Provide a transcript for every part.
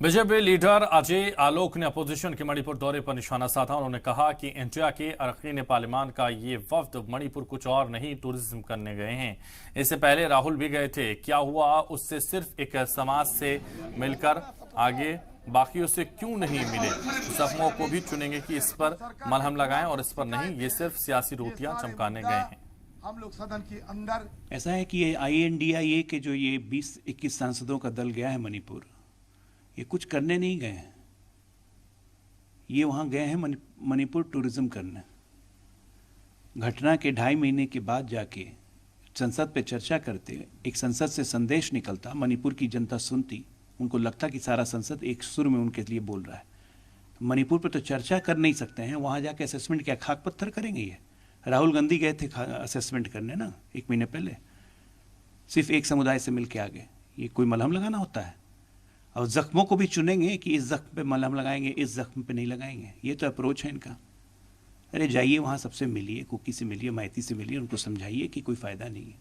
BJP leader Ajay Alok ने opposition के मणिपुर दौरे पर निशाना साधा। उन्होंने कहा कि इंडिया के अरकान पार्लियामान का ये वफ्द मणिपुर कुछ और नहीं टूरिज्म करने गए हैं। इससे पहले राहुल भी गए थे। क्या हुआ उससे सिर्फ एक समाज से मिलकर आगे बाकियों से क्यों नहीं मिले? जख्मों को भी चुनेंगे कि इस पर मलहम लगाएं और इस पर नहीं। ये सिर्फ सियासी रोटियां चमकाने गए हैं। हम लोग सदन के अंदर ऐसा है कि ये INDIA के जो ये 20-21 सांसदों का दल गया है मणिपुर, ये कुछ करने नहीं गए हैं। ये वहाँ गए हैं मणिपुर टूरिज्म करने। घटना के 2.5 महीने के बाद जाके संसद पे चर्चा करते, एक संसद से संदेश निकलता, मणिपुर की जनता सुनती, उनको लगता कि सारा संसद एक सुर में उनके लिए बोल रहा है। तो मणिपुर पे तो चर्चा कर नहीं सकते हैं, वहाँ जाके असेसमेंट क्या खाक पत्थर करेंगे? ये राहुल गांधी गए थे असेसमेंट करने ना 1 महीने पहले, सिर्फ एक समुदाय से मिल के आ गए। ये कोई मलहम लगाना होता है? और जख्मों को भी चुनेंगे कि इस जख्म पे मलहम लगाएंगे, इस जख्म पे नहीं लगाएंगे। ये तो अप्रोच है इनका। अरे जाइए वहाँ सबसे मिलिए, कुकी से मिलिए, माइती से मिलिए, उनको समझाइए कि कोई फ़ायदा नहीं है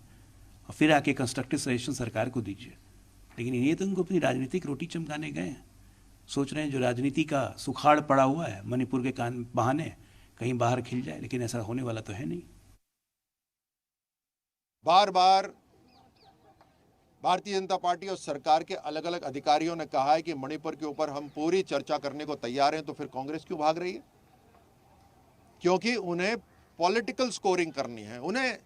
और फिर आके कंस्ट्रक्टिव सजेशन सरकार को दीजिए। लेकिन ये तो उनको अपनी राजनीतिक रोटी चमकाने गए हैं। सोच रहे हैं जो राजनीति का सुखाड़ पड़ा हुआ है मणिपुर के कान बहाने कहीं बाहर खिल जाए, लेकिन ऐसा होने वाला तो है नहीं। बार बार भारतीय जनता पार्टी और सरकार के अलग अलग अधिकारियों ने कहा है कि मणिपुर के ऊपर हम पूरी चर्चा करने को तैयार हैं। तो फिर कांग्रेस क्यों भाग रही है? क्योंकि उन्हें पॉलिटिकल स्कोरिंग करनी है। उन्हें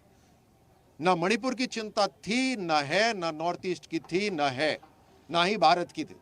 ना मणिपुर की चिंता थी, ना है, ना नॉर्थ ईस्ट की थी, ना है, ना ही भारत की थी।